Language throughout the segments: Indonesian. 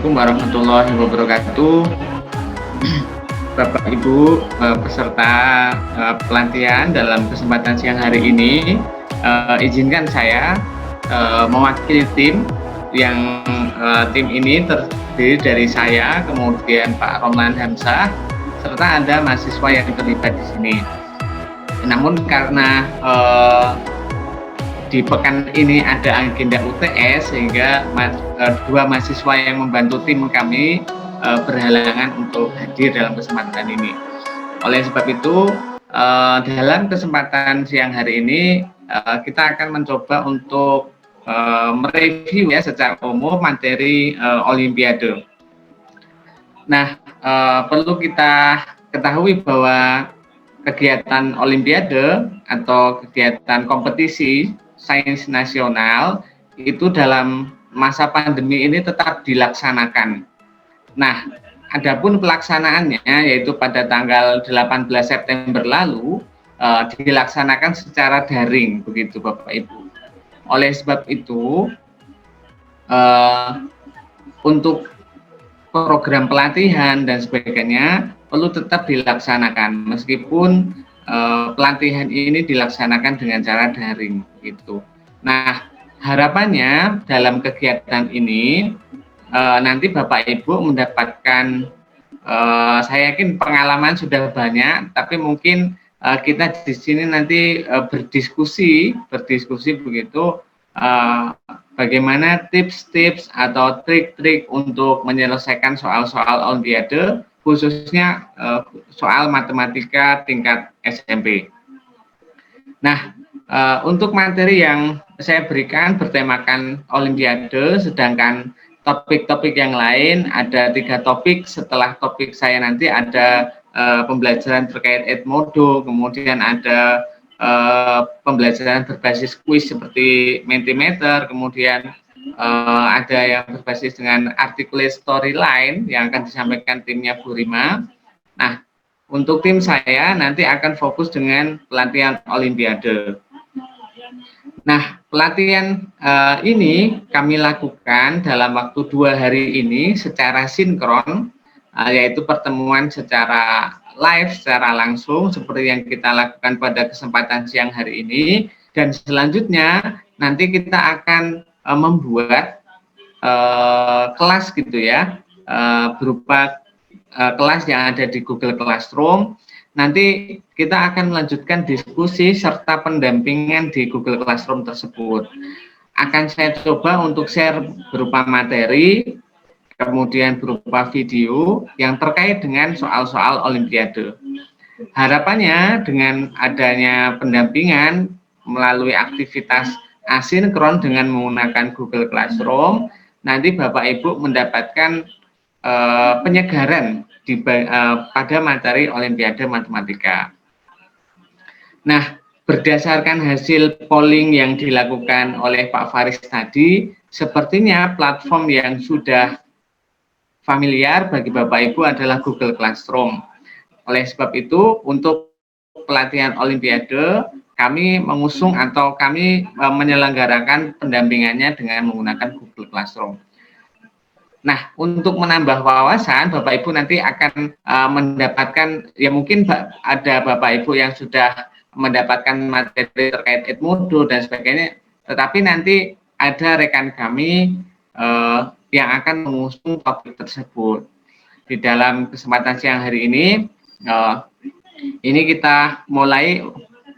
Assalamualaikum warahmatullahi wabarakatuh. Bapak Ibu peserta pelatihan dalam kesempatan siang hari ini, izinkan saya mewakili tim yang tim ini terdiri dari saya, kemudian Pak Romlan Hamzah, serta ada mahasiswa yang terlibat di sini. Namun karena di pekan ini ada agenda UTS sehingga dua mahasiswa yang membantu tim kami berhalangan untuk hadir dalam kesempatan ini. Oleh sebab itu, dalam kesempatan siang hari ini kita akan mencoba untuk mereview ya secara umum materi Olimpiade. Nah, perlu kita ketahui bahwa kegiatan Olimpiade atau kegiatan kompetisi sains nasional itu dalam masa pandemi ini tetap dilaksanakan. Nah, adapun pelaksanaannya yaitu pada tanggal 18 September lalu dilaksanakan secara daring, begitu Bapak Ibu. Oleh sebab itu, untuk program pelatihan dan sebagainya perlu tetap dilaksanakan meskipun pelatihan ini dilaksanakan dengan cara daring gitu. Nah, harapannya dalam kegiatan ini nanti Bapak Ibu mendapatkan saya yakin pengalaman sudah banyak, tapi mungkin kita di sini nanti berdiskusi begitu bagaimana tips-tips atau trik-trik untuk menyelesaikan soal-soal Olimpiade, khususnya soal matematika tingkat SMP. Nah, untuk materi yang saya berikan bertemakan Olimpiade, sedangkan topik-topik yang lain ada 3 topik. Setelah topik saya nanti ada pembelajaran terkait Edmodo, kemudian ada pembelajaran berbasis kuis seperti Mentimeter, kemudian ada yang berbasis dengan articulate storyline yang akan disampaikan timnya Bu Rima. Nah, untuk tim saya nanti akan fokus dengan pelatihan Olimpiade. Nah, pelatihan ini kami lakukan dalam waktu 2 hari ini secara sinkron, yaitu pertemuan secara live, secara langsung seperti yang kita lakukan pada kesempatan siang hari ini, dan selanjutnya nanti kita akan membuat kelas gitu ya, berupa kelas yang ada di Google Classroom. Nanti kita akan melanjutkan diskusi serta pendampingan di Google Classroom tersebut. Akan saya coba untuk share berupa materi, kemudian berupa video yang terkait dengan soal-soal Olimpiade. Harapannya dengan adanya pendampingan melalui aktivitas asinkron dengan menggunakan Google Classroom, nanti Bapak Ibu mendapatkan penyegaran pada materi Olimpiade Matematika. Nah, berdasarkan hasil polling yang dilakukan oleh Pak Faris tadi, sepertinya platform yang sudah familiar bagi Bapak Ibu adalah Google Classroom. Oleh sebab itu, untuk pelatihan Olimpiade, kami mengusung atau kami menyelenggarakan pendampingannya dengan menggunakan Google Classroom. Nah, untuk menambah wawasan, Bapak Ibu nanti akan mendapatkan, ya mungkin ada Bapak Ibu yang sudah mendapatkan materi terkait Edmodo dan sebagainya, tetapi nanti ada rekan kami yang akan mengusung topik tersebut. Di dalam kesempatan siang hari ini kita mulai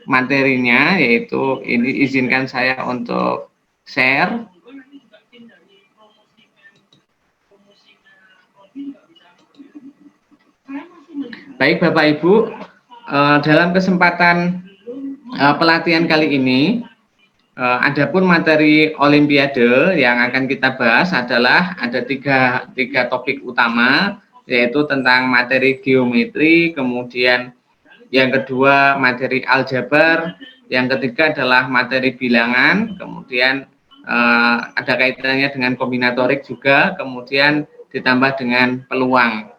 materinya, yaitu ini izinkan saya untuk share. Baik Bapak Ibu, dalam kesempatan pelatihan kali ini, adapun materi Olimpiade yang akan kita bahas adalah ada tiga topik utama, yaitu tentang materi geometri, kemudian yang kedua materi aljabar, yang ketiga adalah materi bilangan, kemudian ada kaitannya dengan kombinatorik juga, kemudian ditambah dengan peluang.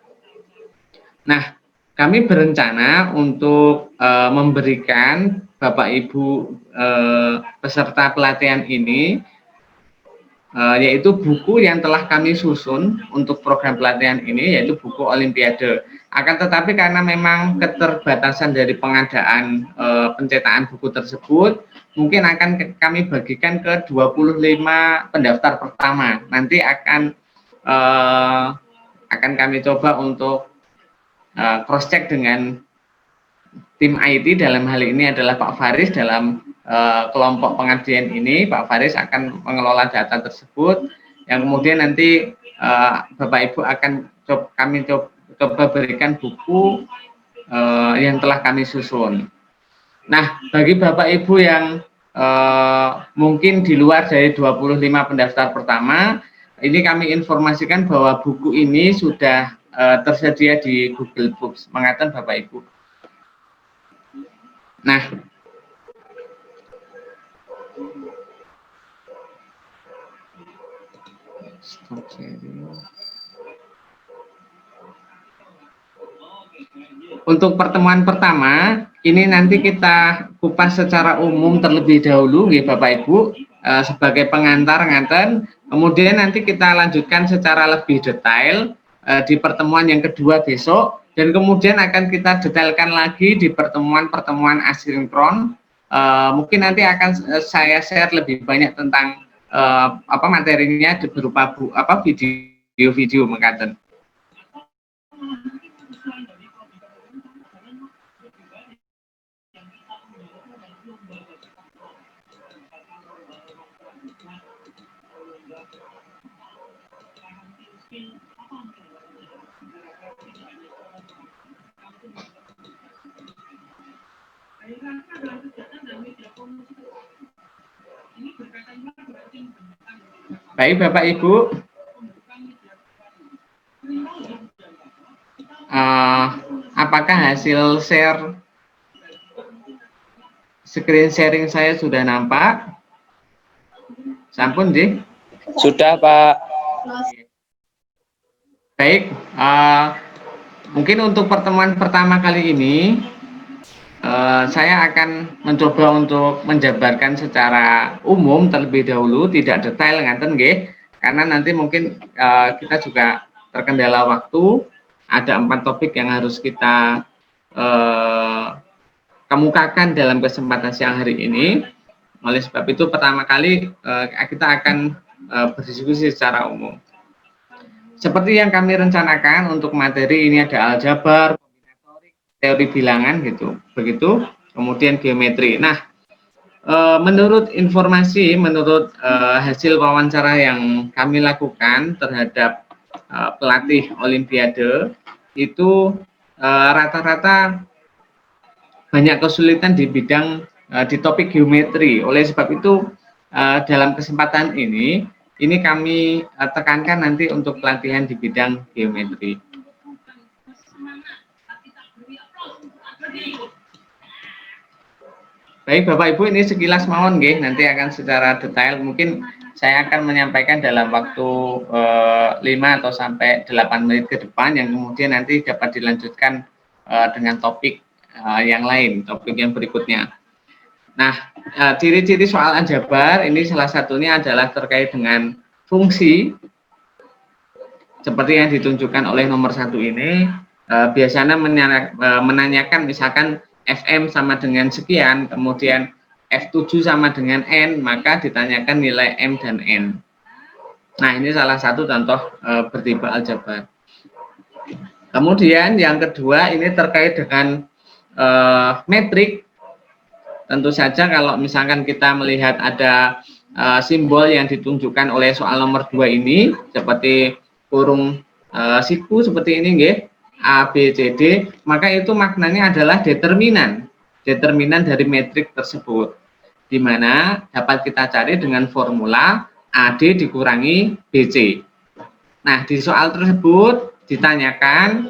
Nah, kami berencana untuk memberikan Bapak Ibu peserta pelatihan ini yaitu buku yang telah kami susun untuk program pelatihan ini, yaitu buku Olimpiade. Akan tetapi karena memang keterbatasan dari pengadaan pencetakan buku tersebut, mungkin akan kami bagikan ke 25 pendaftar pertama. Nanti akan kami coba untuk cross check dengan tim IT, dalam hal ini adalah Pak Faris dalam kelompok pengabdian ini. Pak Faris akan mengelola data tersebut, yang kemudian nanti Bapak Ibu akan kami coba berikan buku yang telah kami susun. Nah, bagi Bapak Ibu yang mungkin di luar dari 25 pendaftar pertama, ini kami informasikan bahwa buku ini sudah tersedia di Google Books. Mengatakan Bapak Ibu. Nah, untuk pertemuan pertama, ini nanti kita kupas secara umum terlebih dahulu, ya Bapak Ibu, sebagai pengantar ngaten. Kemudian nanti kita lanjutkan secara lebih detail di pertemuan yang kedua besok, dan kemudian akan kita detailkan lagi di pertemuan-pertemuan asinkron. Mungkin nanti akan saya share lebih banyak tentang materinya berupa video-video mengkaten. Baik Bapak Ibu, apakah hasil screen sharing saya sudah nampak? Sampun Ji? Sudah Pak. Baik, mungkin untuk pertemuan pertama kali ini saya akan mencoba untuk menjabarkan secara umum terlebih dahulu, tidak detail ngaten nggih, karena nanti mungkin kita juga terkendala waktu, ada 4 topik yang harus kita kemukakan dalam kesempatan siang hari ini. Oleh sebab itu pertama kali kita akan berdiskusi secara umum. Seperti yang kami rencanakan untuk materi ini ada aljabar, teori bilangan gitu, begitu, kemudian geometri. Nah, menurut informasi, menurut hasil wawancara yang kami lakukan terhadap pelatih Olimpiade, itu rata-rata banyak kesulitan di bidang di topik geometri. Oleh sebab itu dalam kesempatan ini kami tekankan nanti untuk pelatihan di bidang geometri. Baik Bapak Ibu, ini sekilas mawon nggih, nanti akan secara detail mungkin saya akan menyampaikan dalam waktu 5 atau sampai 8 menit ke depan, yang kemudian nanti dapat dilanjutkan dengan topik yang lain, topik yang berikutnya. Nah, ciri-ciri soal aljabar ini salah satunya adalah terkait dengan fungsi, seperti yang ditunjukkan oleh nomor 1 ini. Biasanya menanyakan misalkan Fm sama dengan sekian, kemudian F7 sama dengan N, maka ditanyakan nilai M dan N. Nah, ini salah satu contoh bertipe aljabar. Kemudian yang kedua ini terkait dengan metrik. Tentu saja kalau misalkan kita melihat ada simbol yang ditunjukkan oleh soal nomor 2 ini, seperti kurung siku seperti ini nggih, A, B, C, D, maka itu maknanya adalah determinan dari metrik tersebut, di mana dapat kita cari dengan formula AD dikurangi BC. Nah, di soal tersebut ditanyakan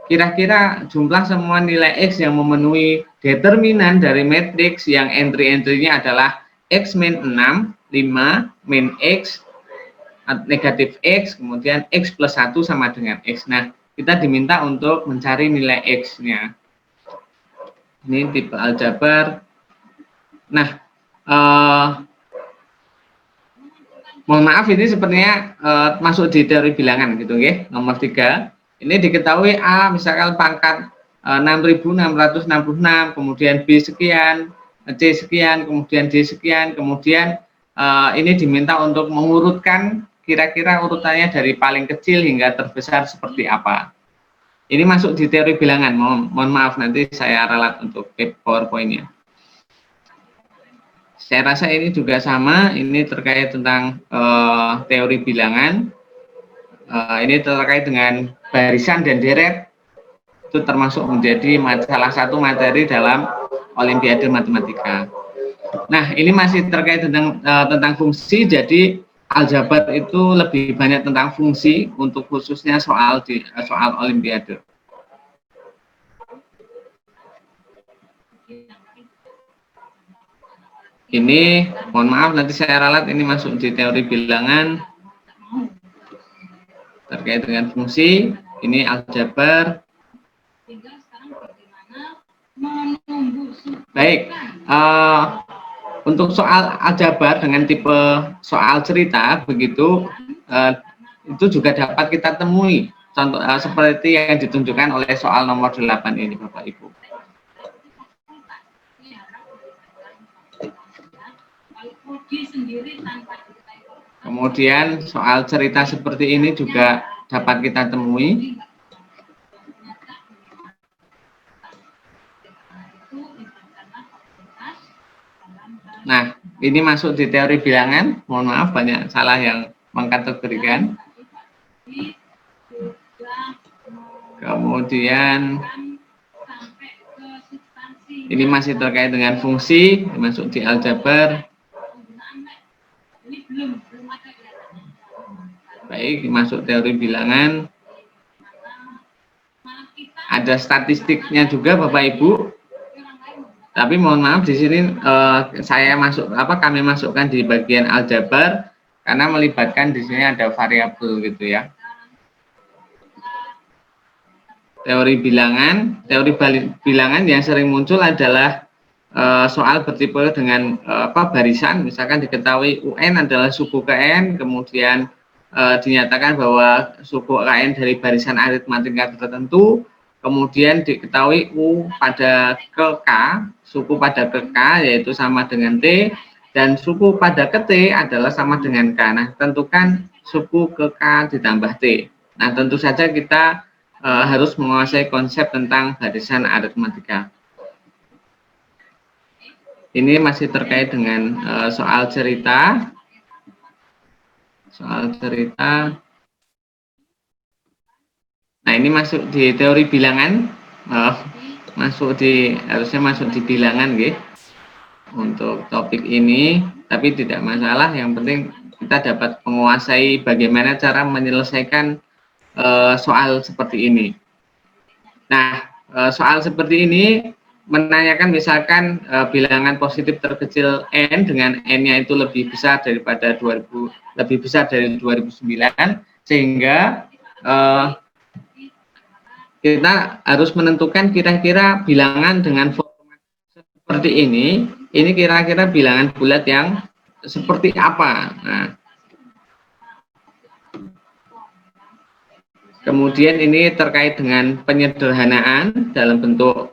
kira-kira jumlah semua nilai X yang memenuhi determinan dari matriks yang entry-entry-nya adalah X min 6, 5, min X, negatif X, kemudian X plus 1 sama dengan X. Nah, kita diminta untuk mencari nilai X-nya. Ini tipe aljabar. Nah, Mohon maaf, ini sepertinya masuk di teori bilangan gitu, ya. Nomor 3. Ini diketahui A misalkan pangkat 6.666, kemudian B sekian, C sekian, kemudian D sekian, kemudian ini diminta untuk mengurutkan kira-kira urutannya dari paling kecil hingga terbesar seperti apa. Ini masuk di teori bilangan. Mohon maaf, nanti saya ralat untuk PowerPoint-nya. Saya rasa ini juga sama, ini terkait tentang teori bilangan. Ini terkait dengan barisan dan deret, itu termasuk menjadi salah satu materi dalam Olimpiade Matematika. Nah, ini masih terkait tentang fungsi, jadi aljabar itu lebih banyak tentang fungsi untuk khususnya soal Olimpiade. Ini mohon maaf, nanti saya ralat, ini masuk di teori bilangan terkait dengan fungsi. Ini aljabar. Baik, untuk soal aljabar dengan tipe soal cerita begitu, itu juga dapat kita temui contoh seperti yang ditunjukkan oleh soal nomor 8 ini, Bapak Ibu. Kemudian soal cerita seperti ini juga dapat kita temui. Nah, ini masuk di teori bilangan. Mohon maaf, banyak salah yang mengkategorikan. Kemudian ini masih terkait dengan fungsi, masuk di aljabar. Baik, masuk teori bilangan. Ada statistiknya juga, Bapak Ibu. Tapi mohon maaf, di sini kami masukkan di bagian aljabar karena melibatkan di sini ada variabel gitu ya. Teori bilangan yang sering muncul adalah soal bertipe dengan barisan. Misalkan diketahui UN adalah suku KN, kemudian dinyatakan bahwa suku KN dari barisan aritmatika tertentu, kemudian diketahui U pada ke K, suku pada ke K yaitu sama dengan T, dan suku pada ke T adalah sama dengan K. Nah, tentukan suku ke K ditambah T. Nah, tentu saja kita harus menguasai konsep tentang barisan aritmatika. Ini masih terkait dengan soal cerita. Nah, ini masuk di teori bilangan, harusnya masuk di bilangan, gitu, untuk topik ini, tapi tidak masalah. Yang penting kita dapat menguasai bagaimana cara menyelesaikan soal seperti ini. Nah, soal seperti ini menanyakan misalkan bilangan positif terkecil n dengan n-nya itu lebih besar dari 2009, sehingga kita harus menentukan kira-kira bilangan dengan format seperti ini kira-kira bilangan bulat yang seperti apa. Nah, kemudian ini terkait dengan penyederhanaan dalam bentuk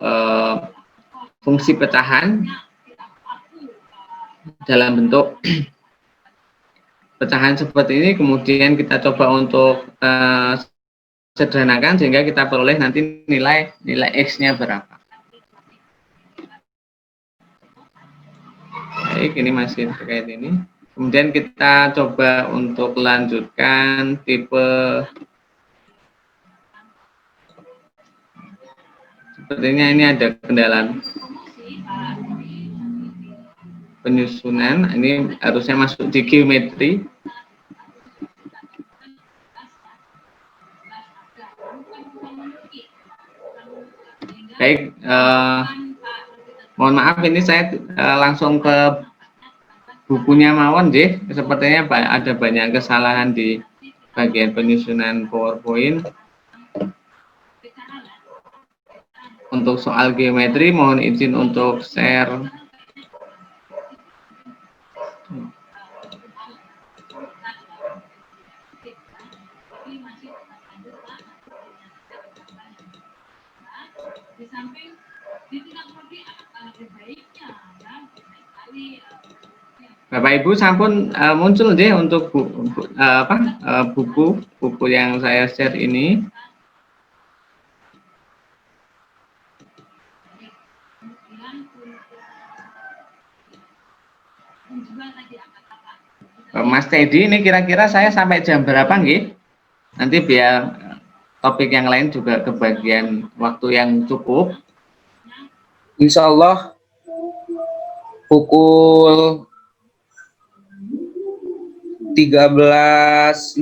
fungsi pecahan, dalam bentuk pecahan seperti ini, kemudian kita coba untuk sederhanakan sehingga kita peroleh nanti nilai X-nya berapa. Baik, ini masih terkait ini. Kemudian kita coba untuk lanjutkan tipe sepertinya ini ada kendala penyusunan. Ini harusnya masuk di geometri. Baik, mohon maaf, ini saya langsung ke bukunya mawon, deh. Sepertinya ada banyak kesalahan di bagian penyusunan PowerPoint. Untuk soal geometri, mohon izin untuk share. Bapak Ibu sampun muncul deh untuk buku yang saya share ini. Mas Teddy, ini kira-kira saya sampai jam berapa nggih? Nanti biar topik yang lain juga kebagian waktu yang cukup. Insya Allah pukul 13.54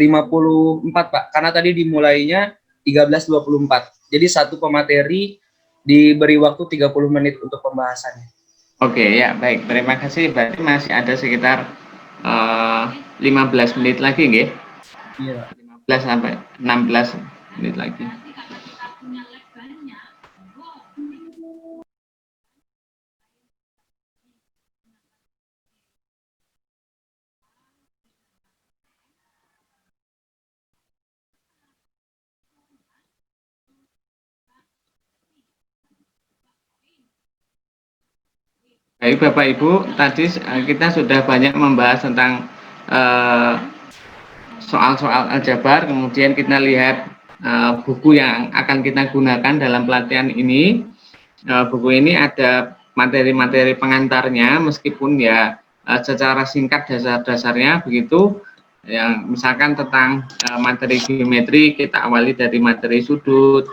Pak, karena tadi dimulainya 13.24. Jadi satu pemateri diberi waktu 30 menit untuk pembahasannya. Oke, ya baik, terima kasih. Berarti masih ada sekitar 15 menit lagi nggih? Iya. 15 sampai 16 menit lagi. Baik Bapak Ibu, tadi kita sudah banyak membahas tentang soal-soal aljabar, kemudian kita lihat buku yang akan kita gunakan dalam pelatihan ini. Buku ini ada materi-materi pengantarnya, meskipun ya secara singkat dasar-dasarnya begitu. Yang misalkan tentang materi geometri, kita awali dari materi sudut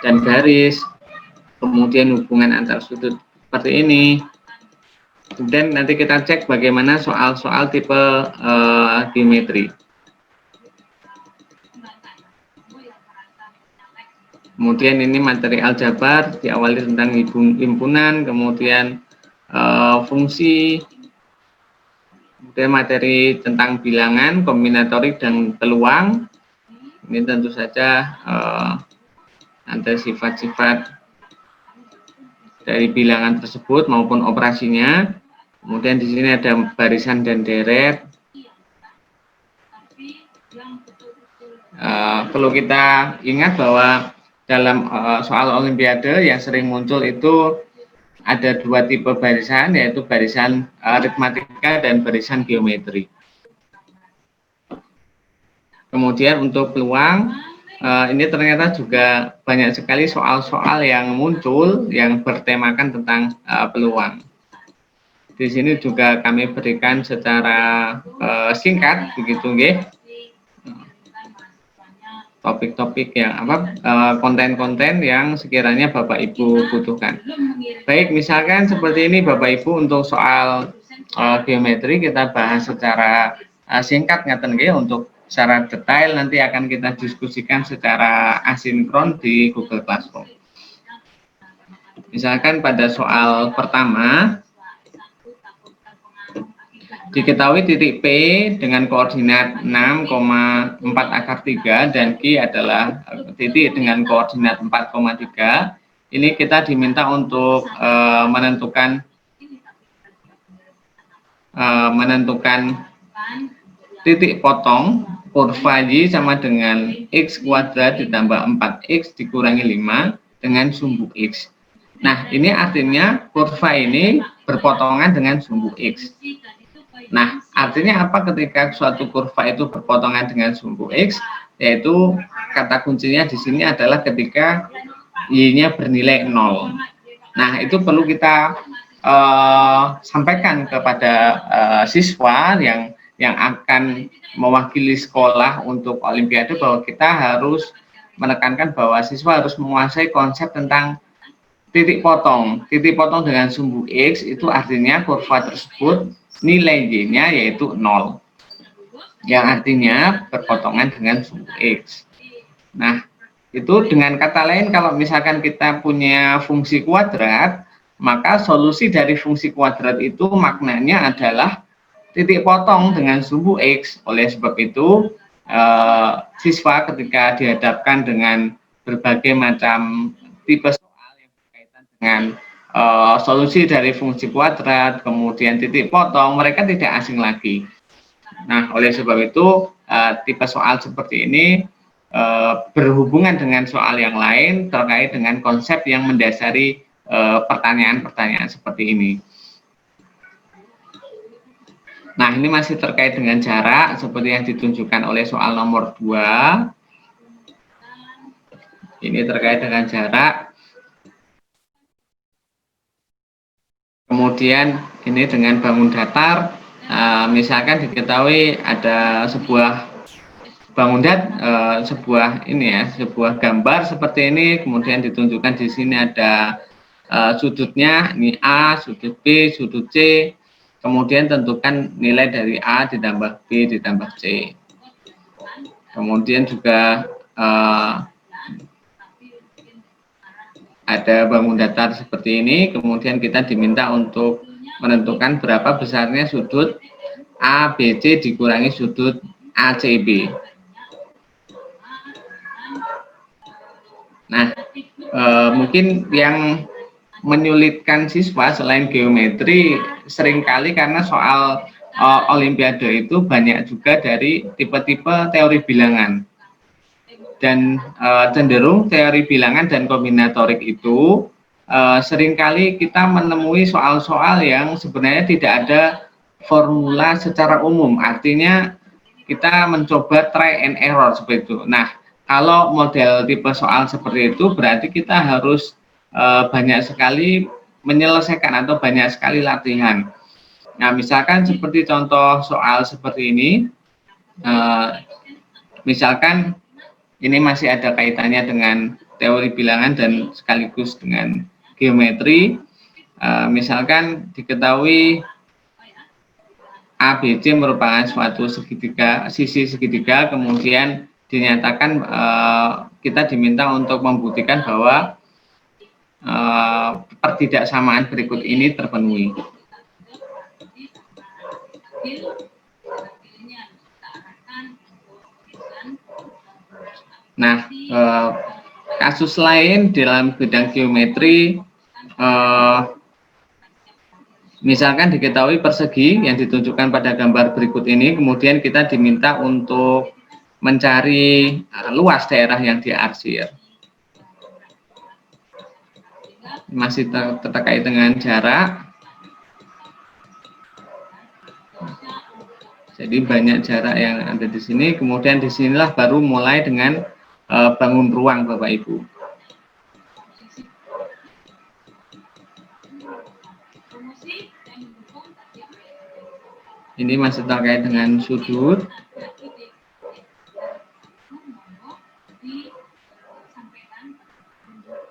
dan garis, kemudian hubungan antar sudut seperti ini. Kemudian nanti kita cek bagaimana soal-soal tipe geometri. Kemudian ini materi aljabar, diawali tentang himpunan, kemudian fungsi, kemudian materi tentang bilangan, kombinatorik, dan peluang. Ini tentu saja ada sifat-sifat dari bilangan tersebut maupun operasinya. Kemudian di sini ada barisan dan deret. Perlu kita ingat bahwa dalam soal olimpiade yang sering muncul itu ada dua tipe barisan, yaitu barisan aritmatika dan barisan geometri. Kemudian untuk peluang, ini ternyata juga banyak sekali soal-soal yang muncul yang bertemakan tentang peluang. Di sini juga kami berikan secara singkat, begitu nggih, topik-topik yang konten-konten yang sekiranya Bapak Ibu butuhkan. Baik, misalkan seperti ini Bapak Ibu, untuk soal geometri kita bahas secara singkat ngaten nggih. Untuk secara detail nanti akan kita diskusikan secara asinkron di Google Classroom. Misalkan pada soal pertama diketahui titik P dengan koordinat 6,4 akar 3 dan Q adalah titik dengan koordinat 4,3. Ini kita diminta untuk menentukan titik potong kurva Y sama dengan X kuadrat ditambah 4X dikurangi 5 dengan sumbu X. Nah, ini artinya kurva ini berpotongan dengan sumbu X. Nah, artinya apa ketika suatu kurva itu berpotongan dengan sumbu X? Yaitu kata kuncinya di sini adalah ketika Y-nya bernilai 0. Nah, itu perlu kita sampaikan kepada siswa yang akan mewakili sekolah untuk olimpiade, bahwa kita harus menekankan bahwa siswa harus menguasai konsep tentang titik potong. Titik potong dengan sumbu X itu artinya kurva tersebut nilai Y-nya yaitu 0, yang artinya berpotongan dengan sumbu X. Nah, itu dengan kata lain, kalau misalkan kita punya fungsi kuadrat, maka solusi dari fungsi kuadrat itu maknanya adalah titik potong dengan sumbu X. Oleh sebab itu, siswa ketika dihadapkan dengan berbagai macam tipe soal yang berkaitan dengan solusi dari fungsi kuadrat, kemudian titik potong, mereka tidak asing lagi. Nah, oleh sebab itu, tipe soal seperti ini berhubungan dengan soal yang lain terkait dengan konsep yang mendasari pertanyaan-pertanyaan seperti ini. Nah, ini masih terkait dengan jarak seperti yang ditunjukkan oleh soal nomor 2. Ini terkait dengan jarak. Kemudian ini dengan bangun datar, misalkan diketahui ada sebuah sebuah ini ya, sebuah gambar seperti ini, kemudian ditunjukkan di sini ada sudutnya, ini A, sudut B, sudut C, kemudian tentukan nilai dari A ditambah B ditambah C. Kemudian juga ada bangun datar seperti ini, kemudian kita diminta untuk menentukan berapa besarnya sudut ABC dikurangi sudut ACB. Nah, mungkin yang menyulitkan siswa selain geometri seringkali karena soal olimpiade itu banyak juga dari tipe-tipe teori bilangan. Dan cenderung teori bilangan dan kombinatorik itu seringkali kita menemui soal-soal yang sebenarnya tidak ada formula secara umum, artinya kita mencoba try and error seperti itu. Nah, kalau model tipe soal seperti itu berarti kita harus banyak sekali menyelesaikan atau banyak sekali latihan. Nah, misalkan seperti contoh soal seperti ini, misalkan ini masih ada kaitannya dengan teori bilangan dan sekaligus dengan geometri. Misalkan diketahui ABC merupakan suatu segitiga, sisi segitiga, kemudian dinyatakan kita diminta untuk membuktikan bahwa pertidaksamaan berikut ini terpenuhi. Nah, kasus lain dalam bidang geometri, misalkan diketahui persegi yang ditunjukkan pada gambar berikut ini, kemudian kita diminta untuk mencari luas daerah yang diarsir. Masih terkait dengan jarak. Jadi banyak jarak yang ada di sini, kemudian disinilah baru mulai dengan bangun ruang, Bapak Ibu. Ini masih terkait dengan sudut.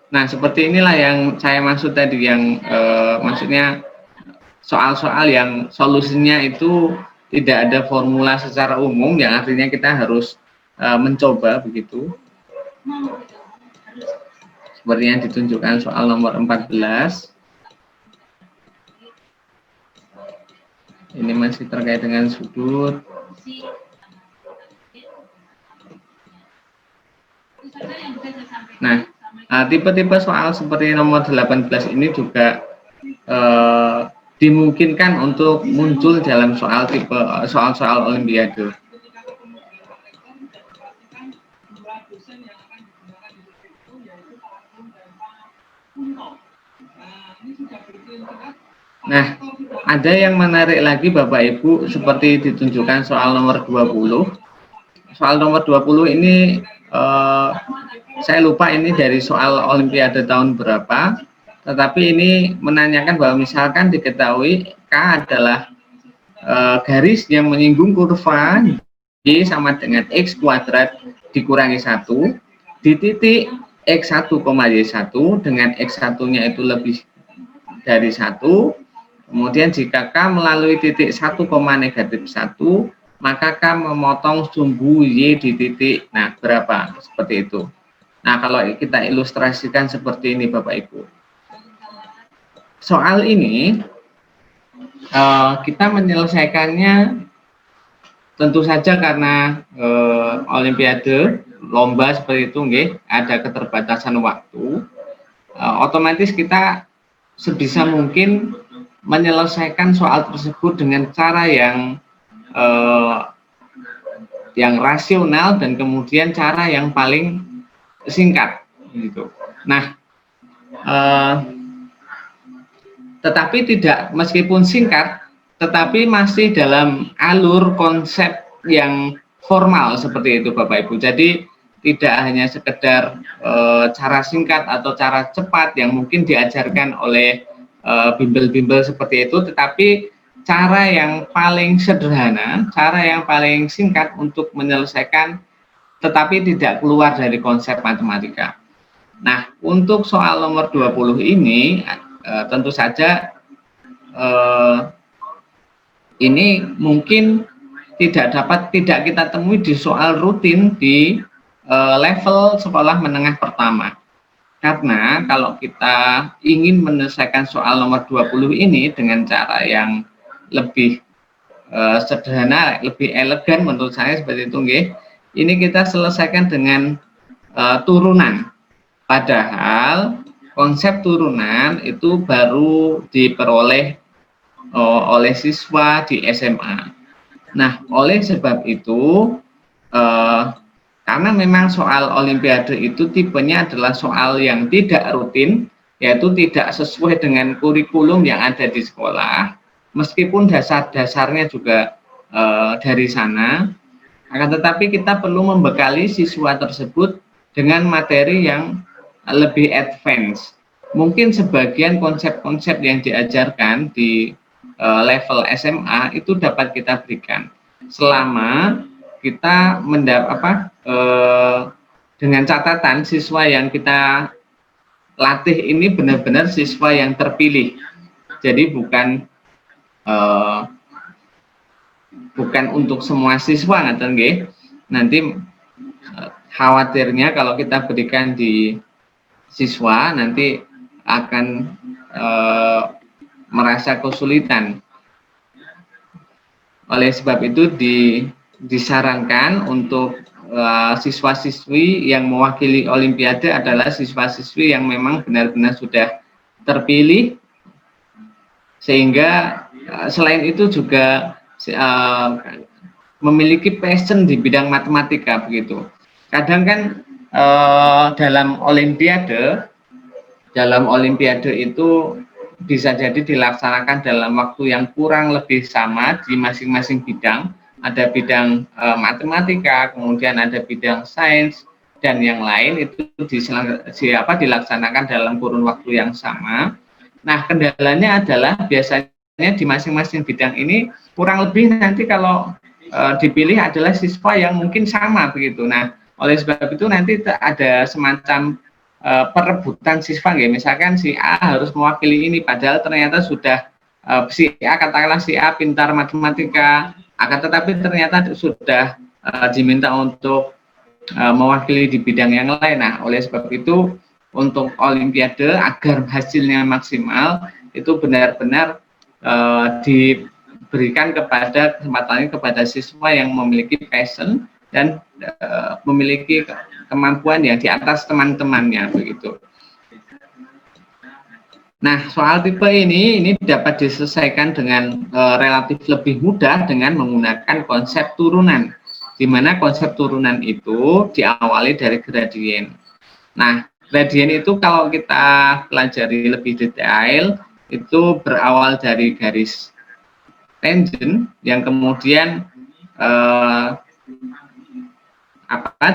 Nah, seperti inilah yang saya maksud tadi, yang maksudnya soal-soal yang solusinya itu tidak ada formula secara umum, yang artinya kita harus mencoba begitu. Seperti yang ditunjukkan soal nomor 14. Ini masih terkait dengan sudut. Nah, tipe-tipe soal seperti nomor 18 ini juga dimungkinkan untuk muncul dalam soal-soal olimpiade. Nah, ada yang menarik lagi Bapak Ibu, seperti ditunjukkan soal nomor 20. Soal nomor 20 ini saya lupa ini dari soal olimpiade tahun berapa, tetapi ini menanyakan bahwa misalkan diketahui K adalah garis yang menyinggung kurva Y sama dengan X kuadrat dikurangi 1 di titik X1, Y1 dengan X1-nya itu lebih dari 1. Kemudian jika K melalui titik 1, negatif 1, maka K memotong sumbu Y di titik, nah berapa? Seperti itu. Nah, kalau kita ilustrasikan seperti ini Bapak Ibu. Soal ini, kita menyelesaikannya tentu saja karena olimpiade, lomba seperti itu, ada keterbatasan waktu. Otomatis kita sebisa mungkin menyelesaikan soal tersebut dengan cara yang rasional dan kemudian cara yang paling singkat gitu. Nah, tetapi tidak, meskipun singkat, tetapi masih dalam alur konsep yang formal seperti itu Bapak Ibu. Jadi tidak hanya sekedar cara singkat atau cara cepat yang mungkin diajarkan oleh bimbel-bimbel seperti itu, tetapi cara yang paling sederhana, cara yang paling singkat untuk menyelesaikan tetapi tidak keluar dari konsep matematika. Nah, untuk soal nomor 20 ini tentu saja ini mungkin tidak kita temui di soal rutin di level sekolah menengah pertama. Karena kalau kita ingin menyelesaikan soal nomor 20 ini dengan cara yang lebih sederhana, lebih elegan menurut saya seperti itu, nggih. Ini kita selesaikan dengan turunan. Padahal konsep turunan itu baru diperoleh oleh siswa di SMA. Nah, oleh sebab itu karena memang soal olimpiade itu tipenya adalah soal yang tidak rutin, yaitu tidak sesuai dengan kurikulum yang ada di sekolah, meskipun dasar-dasarnya juga dari sana, akan tetapi kita perlu membekali siswa tersebut dengan materi yang lebih advance. Mungkin sebagian konsep-konsep yang diajarkan di level SMA itu dapat kita berikan selama kita dengan catatan siswa yang kita latih ini benar-benar siswa yang terpilih. Jadi bukan untuk semua siswa, nggih. Nanti khawatirnya kalau kita berikan di siswa nanti akan merasa kesulitan. Oleh sebab itu disarankan untuk siswa-siswi yang mewakili olimpiade adalah siswa-siswi yang memang benar-benar sudah terpilih, sehingga selain itu juga memiliki passion di bidang matematika begitu. Kadang kan dalam olimpiade itu bisa jadi dilaksanakan dalam waktu yang kurang lebih sama di masing-masing bidang. Ada bidang matematika, kemudian ada bidang sains, dan yang lain itu dilaksanakan dalam kurun waktu yang sama. Nah, kendalanya adalah biasanya di masing-masing bidang ini kurang lebih nanti kalau dipilih adalah siswa yang mungkin sama begitu. Nah, oleh sebab itu nanti ada semacam perebutan siswa, ya. Misalkan si A harus mewakili ini, padahal ternyata sudah si A, katakanlah si A pintar matematika, akan tetapi ternyata sudah diminta untuk mewakili di bidang yang lain. Nah, oleh sebab itu untuk olimpiade agar hasilnya maksimal itu benar-benar diberikan kesempatan kepada siswa yang memiliki passion dan memiliki kemampuan yang di atas teman-temannya begitu. Nah, soal tipe ini dapat diselesaikan dengan relatif lebih mudah dengan menggunakan konsep turunan, di mana konsep turunan itu diawali dari gradien. Nah, gradien itu kalau kita pelajari lebih detail itu berawal dari garis tangent yang kemudian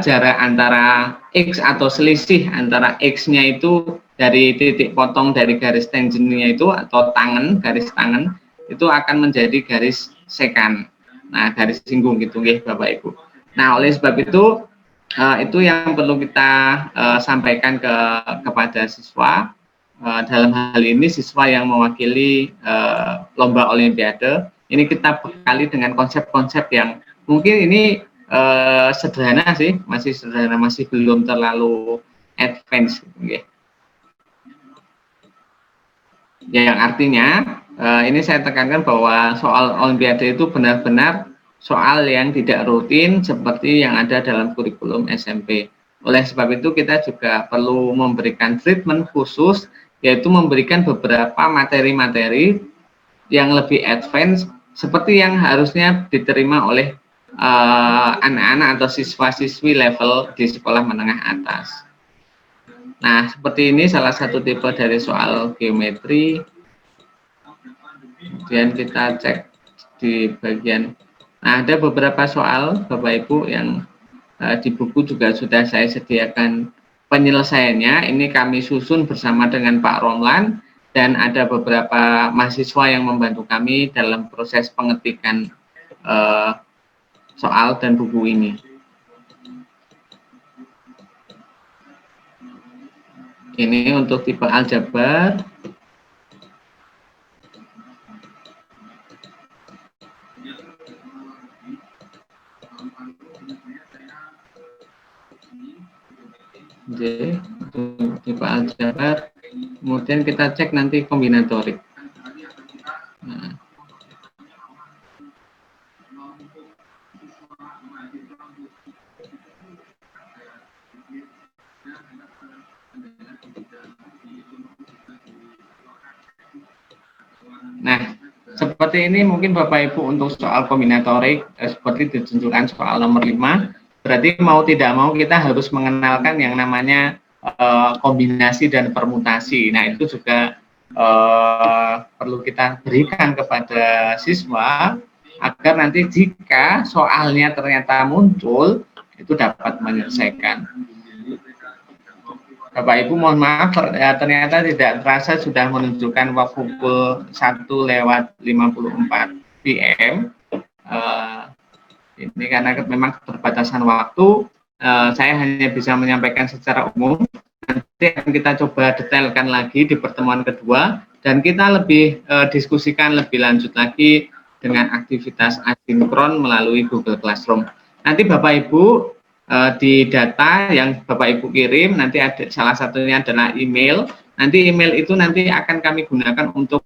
jarak antara X atau selisih antara X-nya itu dari titik potong dari garis tangentnya itu atau garis tangan itu akan menjadi garis sekan. Nah, garis singgung gitu nggih Bapak Ibu. Nah, oleh sebab itu yang perlu kita sampaikan kepada siswa dalam hal ini siswa yang mewakili lomba olimpiade. Ini kita bekali dengan konsep-konsep yang mungkin ini sederhana sih, masih belum terlalu advance gitu, ya. Yang artinya ini saya tekankan bahwa soal olimpiade itu benar-benar soal yang tidak rutin seperti yang ada dalam kurikulum SMP. Oleh sebab itu kita juga perlu memberikan treatment khusus, yaitu memberikan beberapa materi-materi yang lebih advance seperti yang harusnya diterima oleh anak-anak atau siswa-siswi level di sekolah menengah atas. Nah, seperti ini salah satu tipe dari soal geometri. Kemudian kita cek di bagian, nah ada beberapa soal Bapak Ibu yang di buku juga sudah saya sediakan penyelesaiannya. Ini kami susun bersama dengan Pak Romlan dan ada beberapa mahasiswa yang membantu kami dalam proses pengetikan soal dan buku ini. Ini untuk tipe aljabar. J, untuk tipe aljabar. Kemudian kita cek nanti kombinatorik. Nah, Nah, seperti ini mungkin Bapak Ibu untuk soal kombinatorik seperti ditunjukkan soal nomor 5. Berarti mau tidak mau kita harus mengenalkan yang namanya kombinasi dan permutasi. Nah, itu juga perlu kita berikan kepada siswa agar nanti jika soalnya ternyata muncul itu dapat menyelesaikan. Bapak Ibu mohon maaf ternyata tidak terasa sudah menunjukkan waktu pukul 1:54 PM. Ini karena memang keterbatasan waktu, saya hanya bisa menyampaikan secara umum. Nanti akan kita coba detailkan lagi di pertemuan kedua dan kita lebih diskusikan lebih lanjut lagi dengan aktivitas asinkron melalui Google Classroom. Nanti Bapak Ibu di data yang Bapak Ibu kirim nanti ada salah satunya adalah email. Nanti email itu nanti akan kami gunakan untuk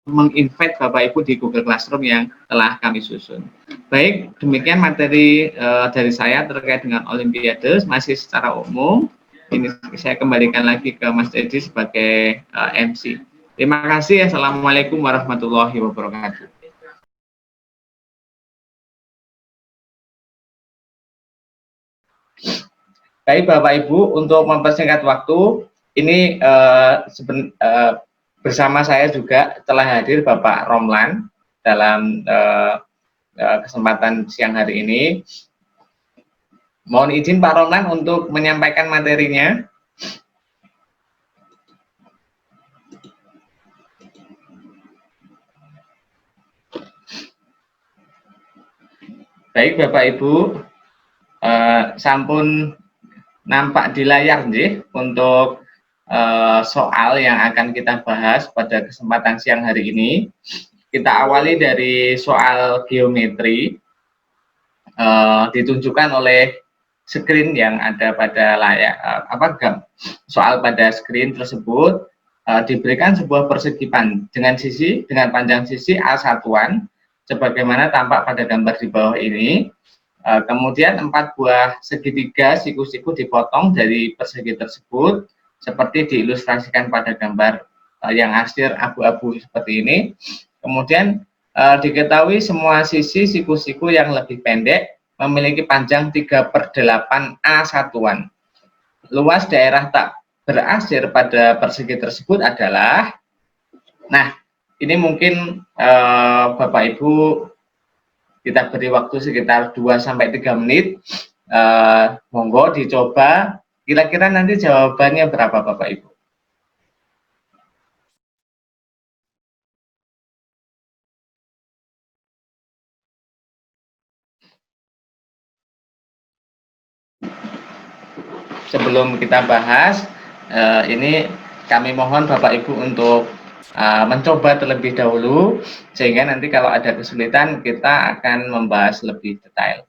menginvite Bapak Ibu di Google Classroom yang telah kami susun. Baik, demikian materi dari saya terkait dengan Olimpiade masih secara umum. Ini saya kembalikan lagi ke Mas Edi sebagai MC. Terima kasih. Assalamualaikum warahmatullahi wabarakatuh. Baik Bapak Ibu, untuk mempersingkat waktu, ini bersama saya juga telah hadir Bapak Romlan dalam kesempatan siang hari ini. Mohon izin Pak Romlan untuk menyampaikan materinya. Baik Bapak Ibu, sampun nampak di layar nih untuk soal yang akan kita bahas pada kesempatan siang hari ini. Kita awali dari soal geometri, ditunjukkan oleh screen yang ada pada layar soal pada screen tersebut diberikan sebuah persegi dengan panjang sisi A1-an sebagaimana tampak pada gambar di bawah ini. Kemudian 4 buah segitiga siku-siku dipotong dari persegi tersebut seperti diilustrasikan pada gambar yang arsir abu-abu seperti ini. Kemudian diketahui semua sisi siku-siku yang lebih pendek memiliki panjang 3/8 A1-an. Luas daerah tak berarsir pada persegi tersebut adalah, nah ini mungkin Bapak Ibu kita beri waktu sekitar 2-3 menit. Monggo dicoba, kira-kira nanti jawabannya berapa Bapak Ibu? Sebelum kita bahas, ini kami mohon Bapak Ibu untuk mencoba terlebih dahulu, sehingga nanti kalau ada kesulitan kita akan membahas lebih detail.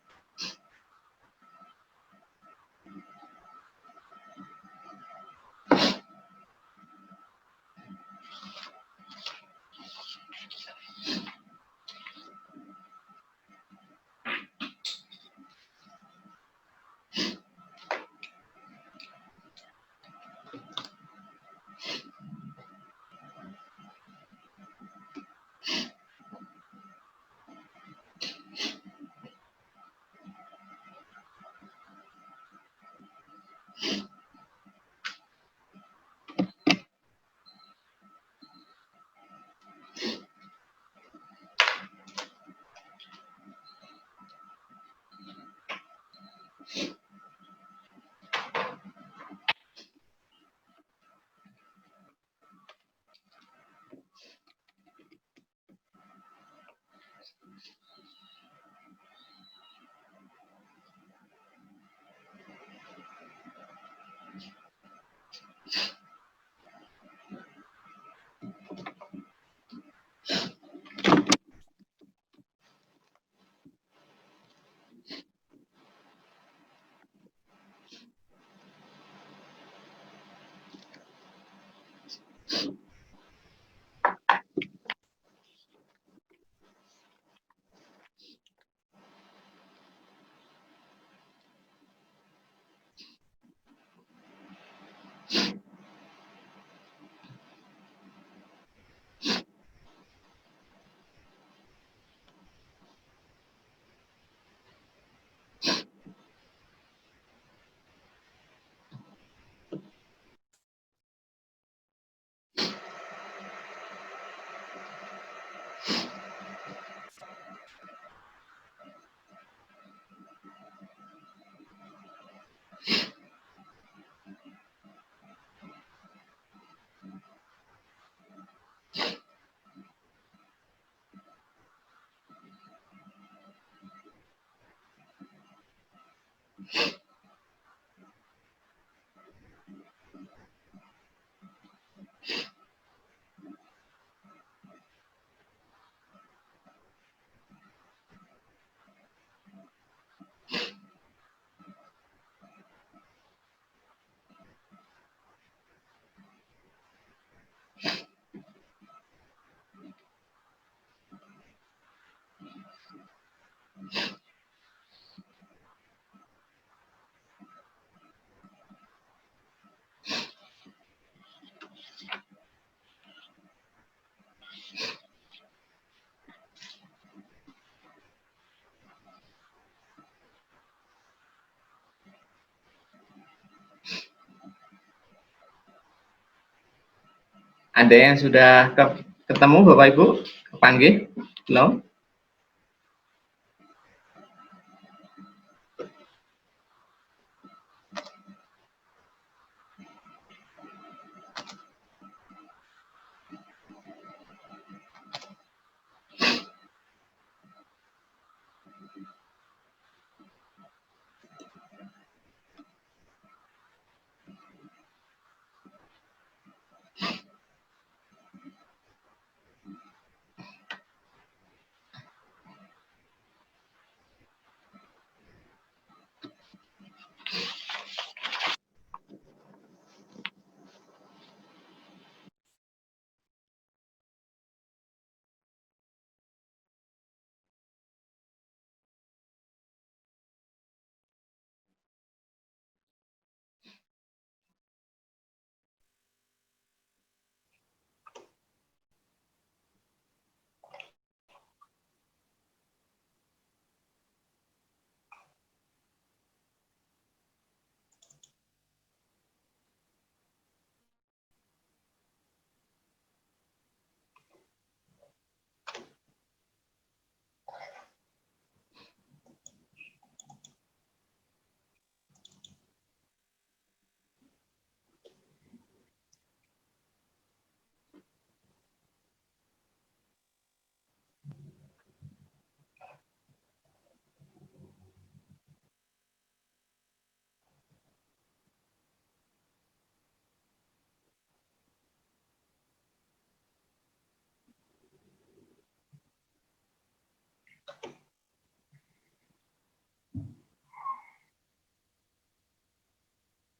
Ada yang sudah ketemu Bapak Ibu? Kepanggil? Belum?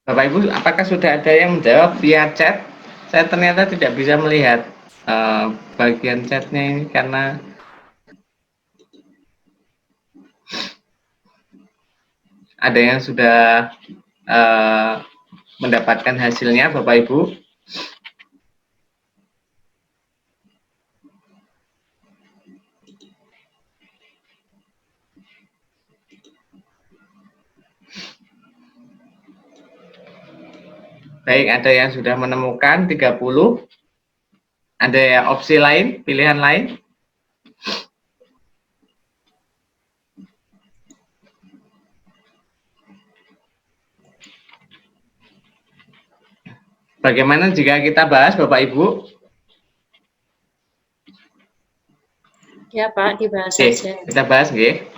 Bapak Ibu, apakah sudah ada yang menjawab via chat? Saya ternyata tidak bisa melihat bagian chatnya ini karena ada yang sudah mendapatkan hasilnya, Bapak Ibu. Baik, ada yang sudah menemukan 30. Ada ya opsi lain, pilihan lain? Bagaimana jika kita bahas, Bapak Ibu? Ya Pak, dibahas Oke, saja. kita bahas, nggih.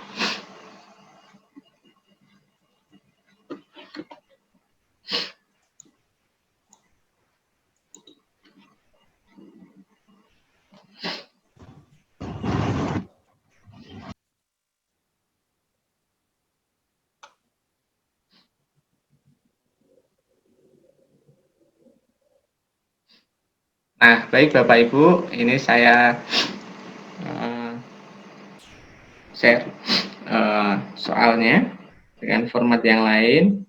Nah, baik Bapak Ibu, ini saya share soalnya dengan format yang lain.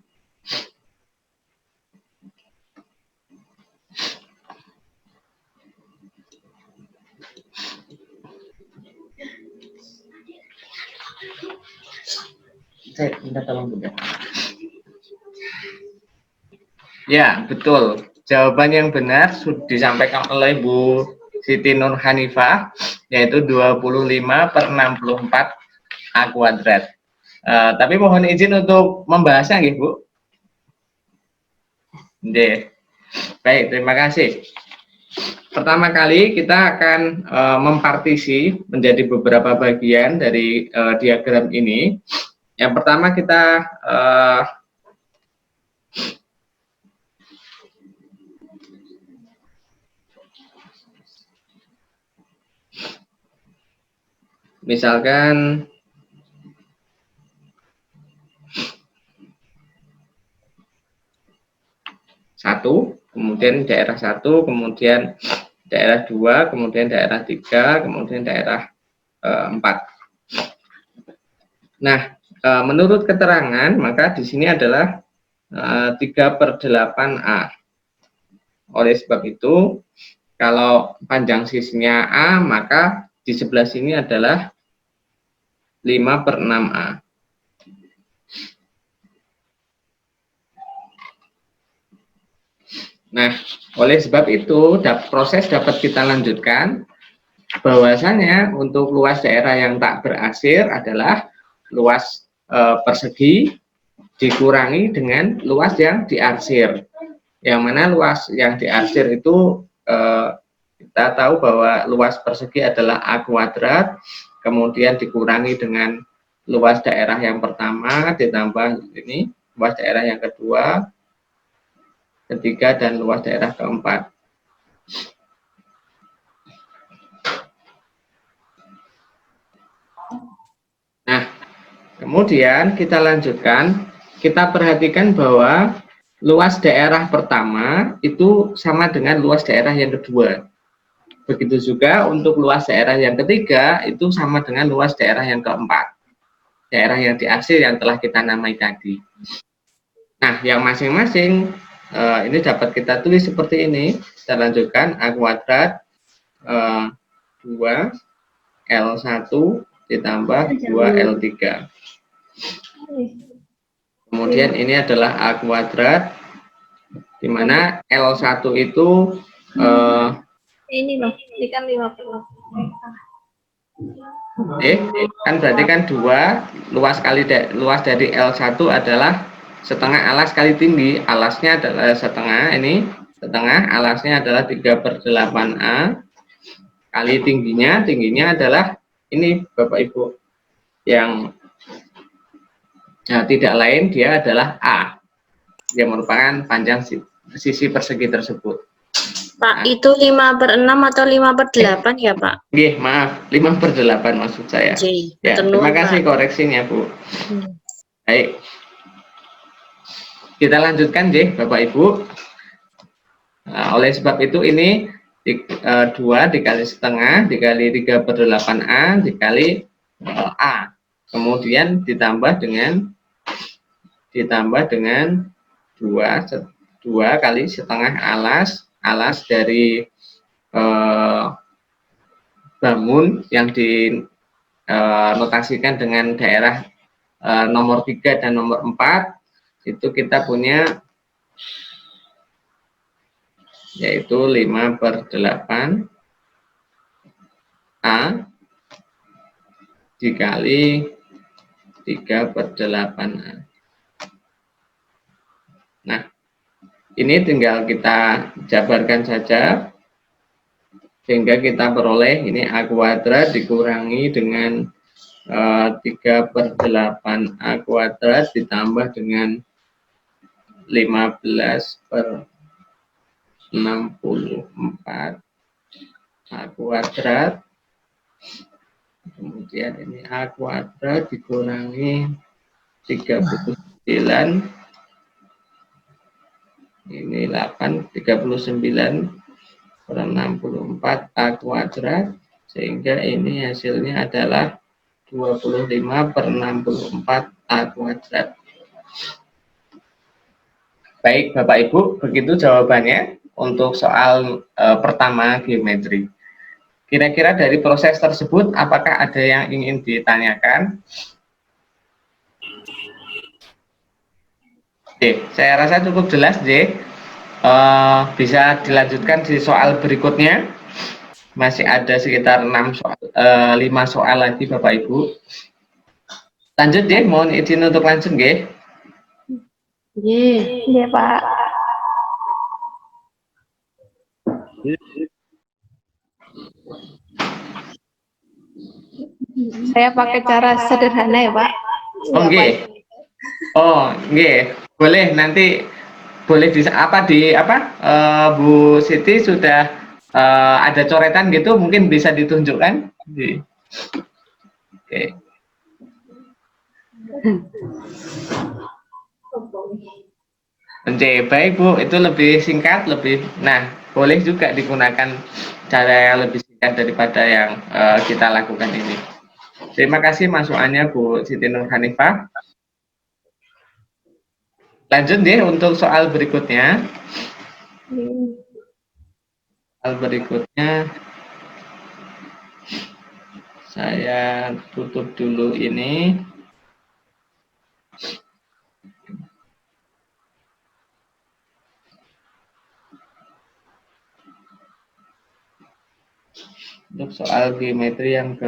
Saya minta tolong juga. Ya, betul. Jawaban yang benar sudah disampaikan oleh Bu Siti Nur Hanifah, yaitu 25/64 A kuadrat. Tapi mohon izin untuk membahasnya, nggih, Bu. Nggih. Baik, terima kasih. Pertama kali kita akan mempartisi menjadi beberapa bagian dari diagram ini. Yang pertama kita misalkan satu, kemudian daerah satu, kemudian daerah 2, kemudian daerah 3, kemudian daerah 4. Nah, menurut keterangan maka di sini adalah 3/8A. Oleh sebab itu, kalau panjang sisinya A, maka di sebelah sini adalah 5/6A. Nah, oleh sebab itu proses dapat kita lanjutkan bahwasanya untuk luas daerah yang tak berarsir adalah luas persegi dikurangi dengan luas yang diarsir. Yang mana luas yang diarsir itu kita tahu bahwa luas persegi adalah A kuadrat, kemudian dikurangi dengan luas daerah yang pertama ditambah ini luas daerah yang kedua, ketiga, dan luas daerah keempat. Nah, kemudian kita lanjutkan, kita perhatikan bahwa luas daerah pertama itu sama dengan luas daerah yang kedua. Begitu juga untuk luas daerah yang ketiga itu sama dengan luas daerah yang keempat. Daerah yang diarsir yang telah kita namai tadi. Nah, yang masing-masing ini dapat kita tulis seperti ini. Kita lanjutkan A kuadrat 2 L1 ditambah 2 L3. Kemudian ini adalah A kuadrat, di mana L1 itu Ini loh, ini kan 50. kan berarti kan 2, luas dari L1 adalah setengah alas kali tinggi. Alasnya adalah setengah, ini setengah, alasnya adalah 3/8A kali tingginya adalah ini Bapak Ibu, yang tidak lain dia adalah A, yang merupakan panjang sisi persegi tersebut. Pak, itu 5/6 atau 5/8 ya, Pak? Maaf, 5/8 maksud saya. Ya, terima kasih koreksinya, Bu. Baik. Kita lanjutkan, Bapak Ibu. Nah, oleh sebab itu ini 2 dikali setengah dikali 3/8A dikali A. Kemudian ditambah dengan 2 kali setengah alas dari bangun yang dinotasikan dengan daerah nomor 3 dan nomor 4, itu kita punya yaitu 5/8A dikali 3/8A. Nah, ini tinggal kita jabarkan saja sehingga kita peroleh ini A kuadrat dikurangi dengan 3/8A kuadrat ditambah dengan 15/64 A kuadrat, kemudian ini A kuadrat dikurangi 39, ini 39/64 A kuadrat, sehingga ini hasilnya adalah 25/64 A kuadrat. Baik Bapak Ibu, begitu jawabannya untuk soal pertama geometri. Kira-kira dari proses tersebut, apakah ada yang ingin ditanyakan? Oke, saya rasa cukup jelas, bisa dilanjutkan di soal berikutnya. Masih ada sekitar 5 soal lagi, Bapak Ibu. Lanjut, mohon izin untuk lanjut, Iya, Pak. Saya pakai cara sederhana ya, Pak. Boleh nanti boleh Bu Siti sudah ada coretan gitu, mungkin bisa ditunjukkan. Oke. Baik Bu, itu lebih singkat, boleh juga digunakan cara yang lebih singkat daripada yang kita lakukan ini. Terima kasih masukannya Bu Siti Nur Hanifah. Lanjut untuk soal berikutnya. Soal berikutnya saya tutup dulu ini. soal geometri yang ke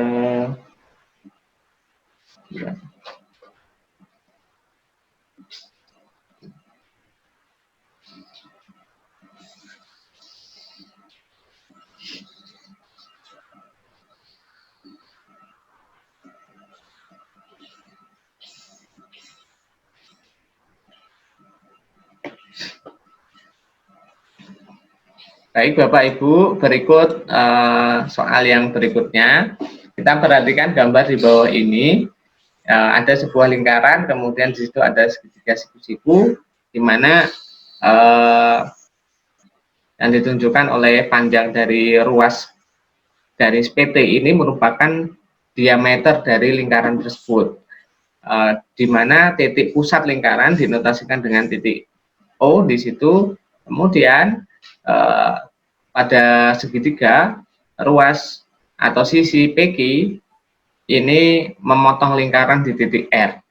Baik Bapak Ibu, berikut soal yang berikutnya. Kita perhatikan gambar di bawah ini. Ada sebuah lingkaran, kemudian di situ ada segitiga siku-siku, di mana yang ditunjukkan oleh panjang dari ruas garis PT ini merupakan diameter dari lingkaran tersebut. Di mana titik pusat lingkaran dinotasikan dengan titik O di situ. Kemudian pada segitiga ruas atau sisi PQ ini memotong lingkaran di titik R.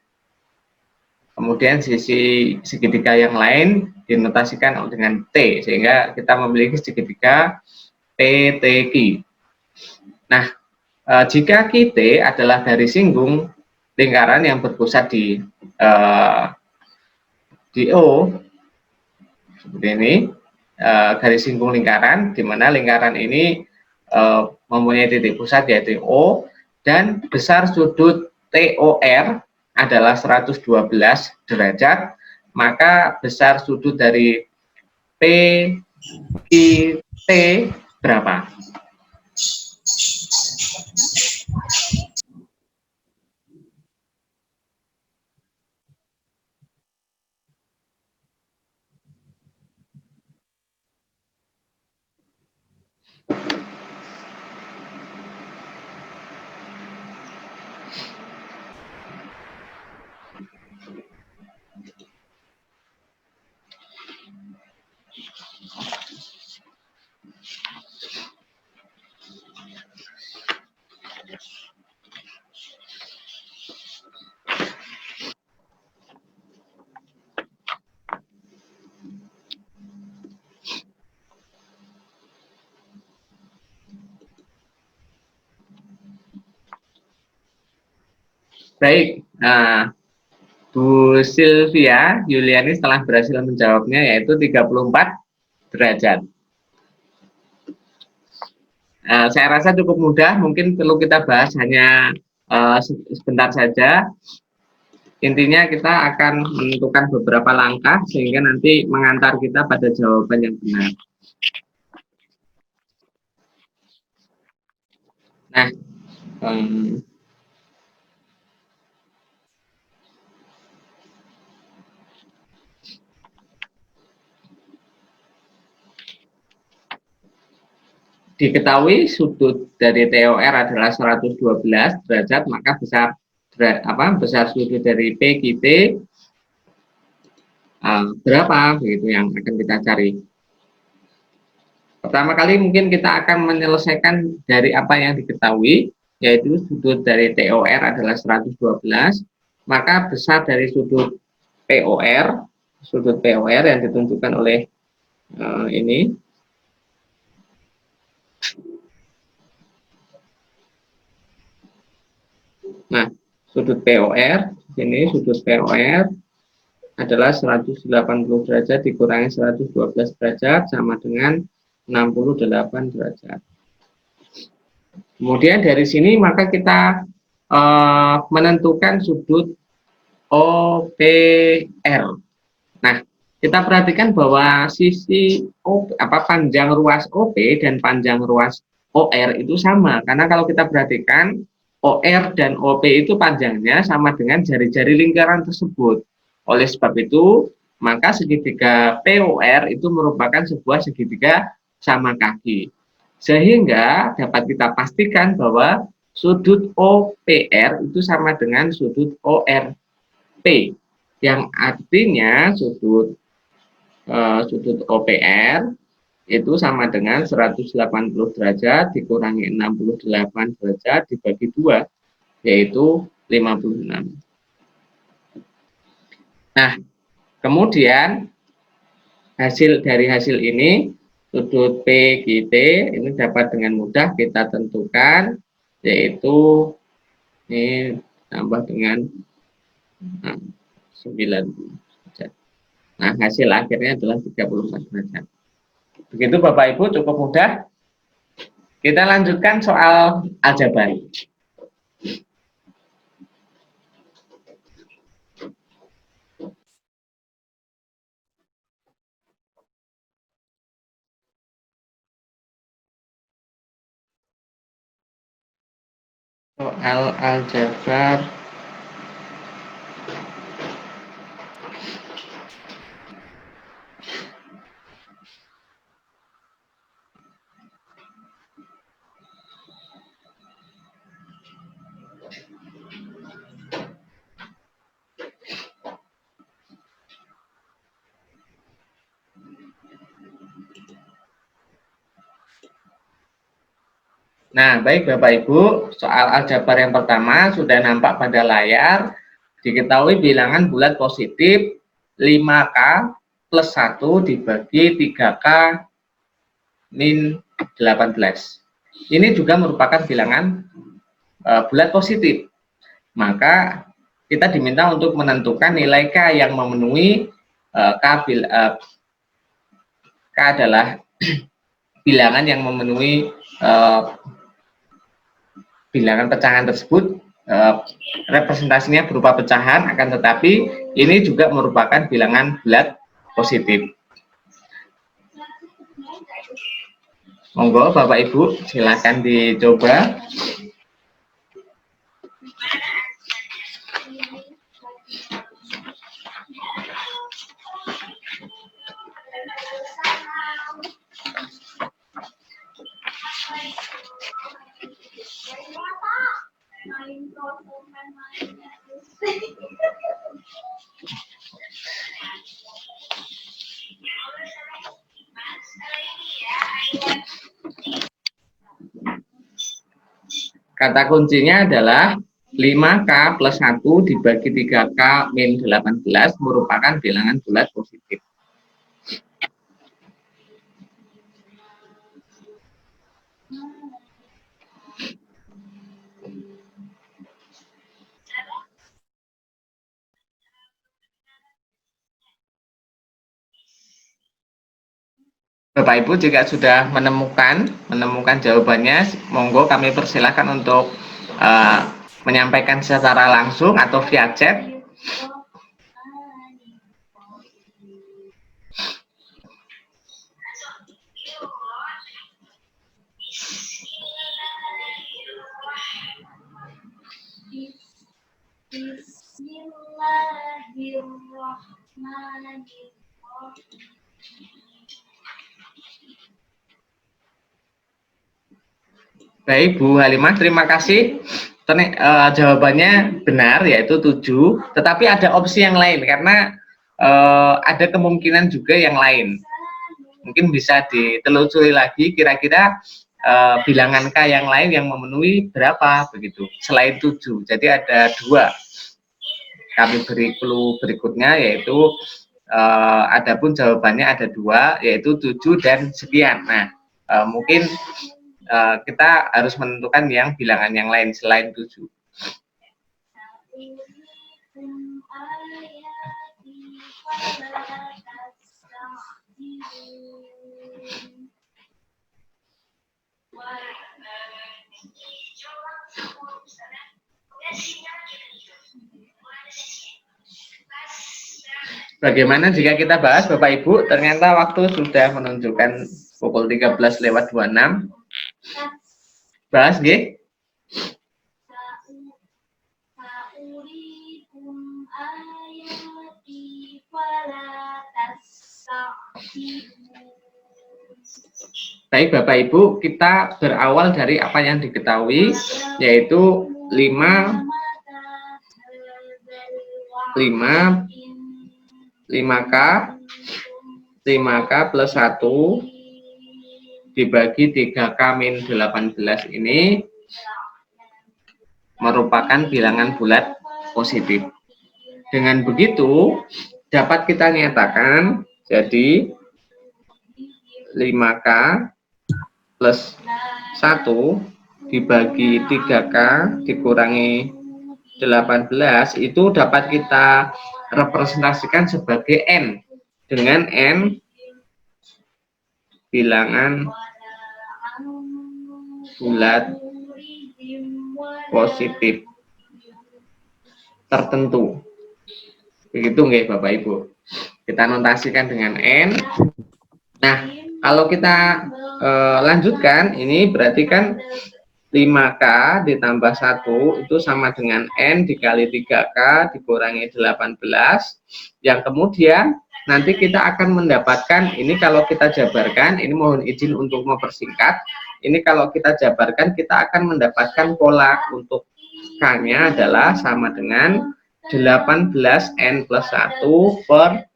Kemudian sisi segitiga yang lain dinotasikan dengan T, sehingga kita memiliki segitiga PTQ. Nah, jika QT adalah garis singgung lingkaran yang berpusat di O, seperti ini, garis singgung lingkaran, di mana lingkaran ini mempunyai titik pusat yaitu O, dan besar sudut TOR adalah 112 derajat, maka besar sudut dari PQT berapa? Baik, nah, Bu Sylvia Yuliani setelah berhasil menjawabnya yaitu 34 derajat. Saya rasa cukup mudah, mungkin perlu kita bahas hanya sebentar saja. Intinya kita akan menentukan beberapa langkah sehingga nanti mengantar kita pada jawaban yang benar. Nah, diketahui sudut dari TOR adalah 112 derajat, maka besar sudut dari PQT berapa, begitu yang akan kita cari. Pertama kali mungkin kita akan menyelesaikan dari apa yang diketahui, yaitu sudut dari TOR adalah 112, maka besar dari sudut POR yang ditunjukkan oleh ini. Nah, sudut POR, ini sudut POR adalah 180 derajat dikurangi 112 derajat sama dengan 68 derajat. Kemudian dari sini maka kita menentukan sudut OPR. Nah, kita perhatikan bahwa sisi panjang ruas OP dan panjang ruas OR itu sama, karena kalau kita perhatikan OR dan OP itu panjangnya sama dengan jari-jari lingkaran tersebut. Oleh sebab itu, maka segitiga POR itu merupakan sebuah segitiga sama kaki. Sehingga dapat kita pastikan bahwa sudut OPR itu sama dengan sudut ORP, yang artinya sudut OPR itu sama dengan 180 derajat dikurangi 68 derajat dibagi 2, yaitu 56. Nah, kemudian dari hasil ini sudut PQT ini dapat dengan mudah kita tentukan, yaitu ini tambah dengan 9 derajat. Nah, hasil akhirnya adalah 34 derajat. Begitu Bapak Ibu, cukup mudah. Kita lanjutkan soal aljabar. Soal aljabar Nah, baik Bapak Ibu, soal aljabar yang pertama sudah nampak pada layar. Diketahui bilangan bulat positif 5K plus 1 dibagi 3K min 18. Ini juga merupakan bilangan bulat positif. Maka kita diminta untuk menentukan nilai K yang memenuhi K adalah bilangan yang memenuhi bilangan pecahan tersebut, representasinya berupa pecahan, akan tetapi ini juga merupakan bilangan bulat positif. Monggo Bapak Ibu silakan dicoba. Kata kuncinya adalah 5K plus 1 dibagi 3K min 18 merupakan bilangan bulat positif. Bapak Ibu jika sudah menemukan jawabannya, monggo kami persilahkan untuk menyampaikan secara langsung atau via chat. Bismillahirrahmanirrahim. Baik Bu Halimah, terima kasih. Jawabannya benar, yaitu 7, tetapi ada opsi yang lain karena ada kemungkinan juga yang lain. Mungkin bisa ditelusuri lagi kira-kira bilangan K yang lain yang memenuhi berapa begitu selain 7. Jadi ada 2. Kami beri clue berikutnya, yaitu adapun jawabannya ada 2, yaitu 7 dan sekian. Nah, mungkin kita harus menentukan yang bilangan yang lain selain 7. Bagaimana jika kita bahas Bapak Ibu? Ternyata waktu sudah menunjukkan pukul 13:26. Bahas nggih? Baik Bapak Ibu, kita berawal dari apa yang diketahui, yaitu 5K plus 1 dibagi 3K min 18 ini merupakan bilangan bulat positif. Dengan begitu dapat kita nyatakan, jadi 5K plus 1 dibagi 3K dikurangi 18 itu dapat kita representasikan sebagai N dengan N bilangan bulat positif tertentu. Begitu nggih Bapak Ibu. Kita notasikan dengan N. Nah, kalau kita lanjutkan, ini berarti kan 5K ditambah 1 itu sama dengan N dikali 3K dikurangi 18, yang kemudian nanti kita akan mendapatkan, ini kalau kita jabarkan, ini mohon izin untuk mempersingkat, ini kalau kita jabarkan kita akan mendapatkan pola untuk K-nya adalah sama dengan 18N plus 1 per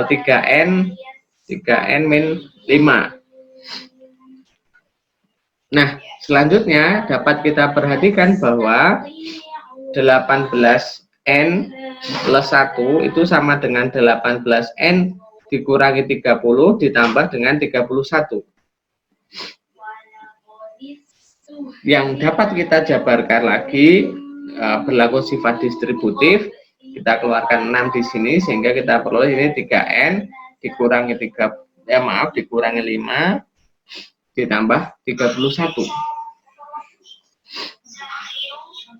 3N min 5. Nah, selanjutnya dapat kita perhatikan bahwa 18N plus 1 itu sama dengan 18N dikurangi 30 ditambah dengan 31. Yang dapat kita jabarkan lagi berlaku sifat distributif, kita keluarkan 6 di sini sehingga kita peroleh ini 3N dikurangi dikurangi 5 ditambah 31.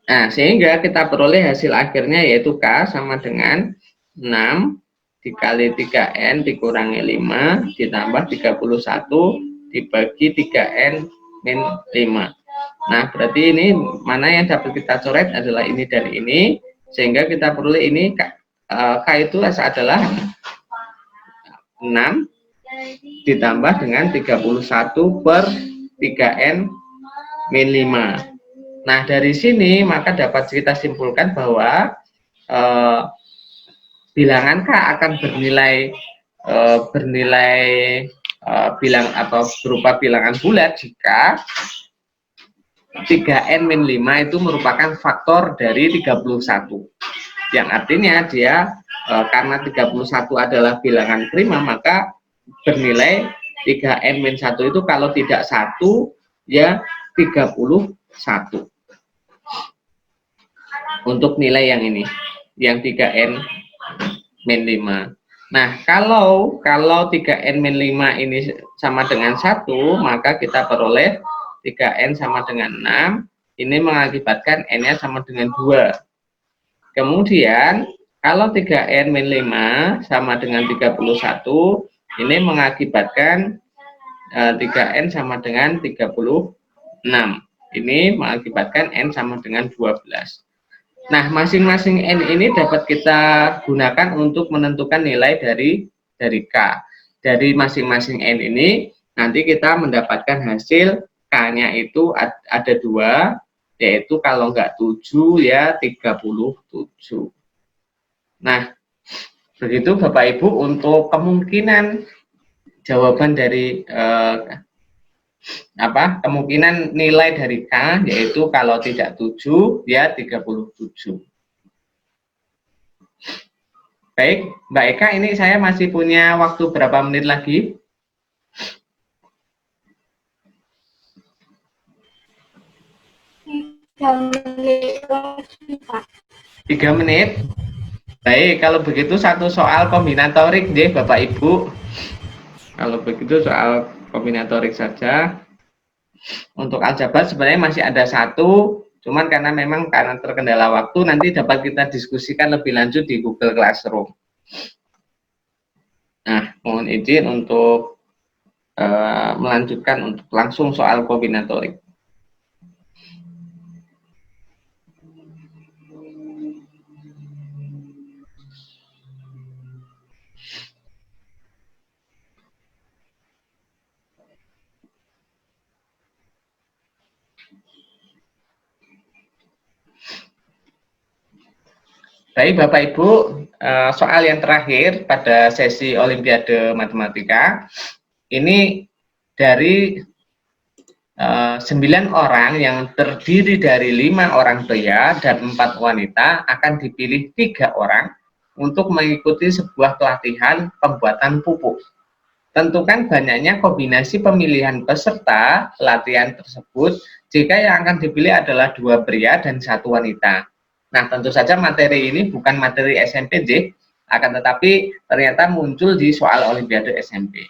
Nah, sehingga kita peroleh hasil akhirnya yaitu K sama dengan 6 dikali 3N dikurangi 5 ditambah 31 dibagi 3N min 5. Nah, berarti ini mana yang dapat kita coret adalah ini dan ini, sehingga kita peroleh ini K itu adalah 6 ditambah dengan 31 per 3N min 5. Nah, dari sini maka dapat kita simpulkan bahwa bilangan K akan bernilai bilang atau berupa bilangan bulat jika 3N min 5 itu merupakan faktor dari 31. Yang artinya dia karena 31 adalah bilangan prima, maka bernilai 3N min 1 itu kalau tidak 1 ya 31 untuk nilai yang ini, yang 3N min 5. Nah, kalau 3N min 5 ini sama dengan 1, maka kita peroleh 3N sama dengan 6, ini mengakibatkan N-nya sama dengan 2. Kemudian kalau 3N min 5 sama dengan 31, ini mengakibatkan 3N sama dengan 36. Ini mengakibatkan N sama dengan 12. Nah, masing-masing N ini dapat kita gunakan untuk menentukan nilai dari K. Dari masing-masing N ini, nanti kita mendapatkan hasil K-nya itu ada 2, yaitu kalau enggak 7 ya 37. Nah, begitu Bapak Ibu untuk kemungkinan jawaban dari kemungkinan nilai dari K, yaitu kalau tidak 7 ya 37. Baik, Mbak Eka, ini saya masih punya waktu berapa menit lagi? 3 menit. Baik, kalau begitu satu soal kombinatorik deh Bapak Ibu. Kalau begitu soal kombinatorik saja. Untuk aljabar sebenarnya masih ada 1, cuman karena terkendala waktu, nanti dapat kita diskusikan lebih lanjut di Google Classroom. Nah, mohon izin untuk melanjutkan untuk langsung soal kombinatorik. Baik Bapak Ibu, soal yang terakhir pada sesi Olimpiade Matematika, ini dari 9 orang yang terdiri dari 5 orang pria dan 4 wanita akan dipilih 3 orang untuk mengikuti sebuah pelatihan pembuatan pupuk. tentukan banyaknya kombinasi pemilihan peserta pelatihan tersebut jika yang akan dipilih adalah 2 pria dan 1 wanita. Nah, tentu saja materi ini bukan materi SMP, akan tetapi ternyata muncul di soal Olimpiade SMP.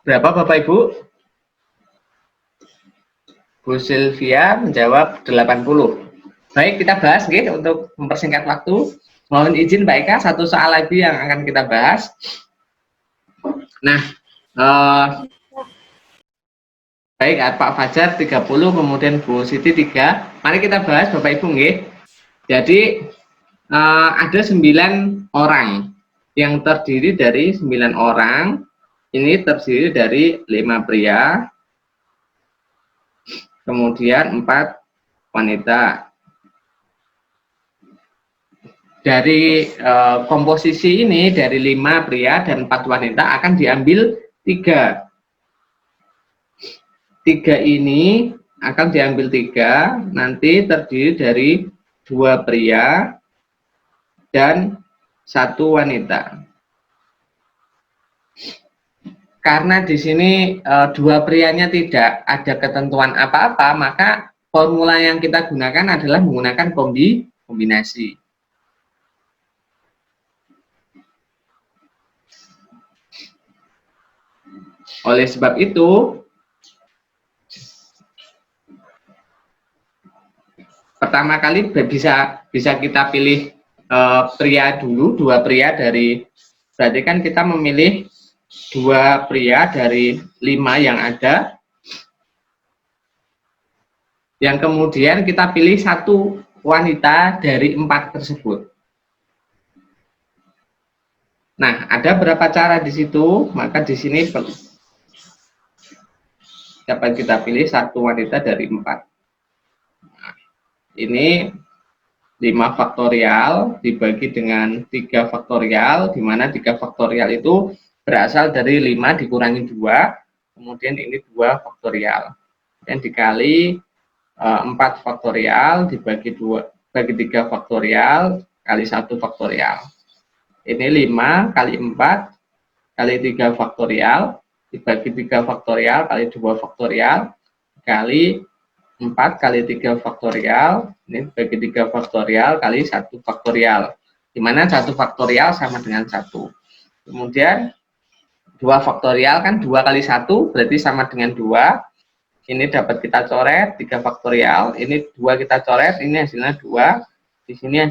Berapa Bapak Ibu? Bu Sylvia menjawab 80. Baik, kita bahas untuk mempersingkat waktu. Mohon izin Mbak Eka, satu soal lagi yang akan kita bahas. Nah, baik, Pak Fajar 30, kemudian Bu Siti 3. Mari kita bahas Bapak Ibu Jadi ada 9 orang yang terdiri dari 9 orang. Ini terdiri dari 5 pria, kemudian 4 wanita. Dari komposisi ini, dari 5 pria dan 4 wanita akan diambil 3. 3 ini akan diambil 3, nanti terdiri dari 2 pria dan 1 wanita. Karena di sini 2 prianya tidak ada ketentuan apa-apa, maka formula yang kita gunakan adalah menggunakan kombinasi. Oleh sebab itu, pertama kali bisa kita pilih pria dulu, 2 pria dari, berarti kan kita memilih 2 pria dari 5 yang ada, yang kemudian kita pilih 1 wanita dari 4 tersebut. Nah, ada berapa cara di situ? Maka di sini dapat kita pilih 1 wanita dari 4. Nah, ini 5 faktorial dibagi dengan 3 faktorial, di mana 3 faktorial itu berasal dari 5 dikurangi 2, kemudian ini 2 faktorial, dan dikali 4 faktorial dibagi 3 faktorial kali 1 faktorial. Ini 5 kali 4 kali 3 faktorial dibagi 3 faktorial kali 2 faktorial kali 4 kali 3 faktorial, ini bagi 3 faktorial kali 1 faktorial, di mana 1 faktorial sama dengan 1. Kemudian 2 faktorial kan 2 kali 1 berarti sama dengan 2. Ini dapat kita coret 3 faktorial, ini 2 kita coret, ini hasilnya 2. Di sini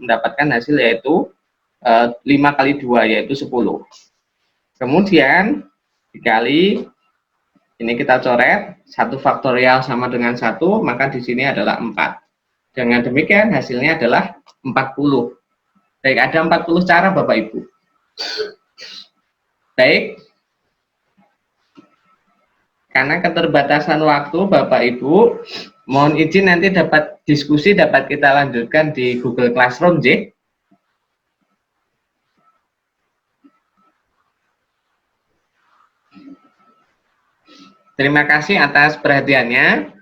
mendapatkan hasil yaitu 5 kali 2 yaitu 10. Kemudian dikali, ini kita coret 1 faktorial sama dengan 1, maka di sini adalah 4. Dengan demikian hasilnya adalah 40. Baik, ada 40 cara Bapak Ibu. Baik, karena keterbatasan waktu Bapak Ibu, mohon izin nanti dapat diskusi dapat kita lanjutkan di Google Classroom, J. Terima kasih atas perhatiannya.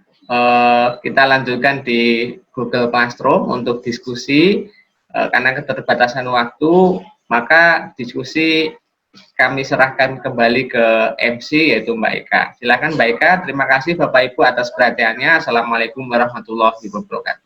Kita lanjutkan di Google Classroom untuk diskusi. Karena keterbatasan waktu, maka diskusi kami serahkan kembali ke MC yaitu Mbak Eka. Silakan Mbak Eka. Terima kasih Bapak Ibu atas perhatiannya. Assalamualaikum warahmatullahi wabarakatuh.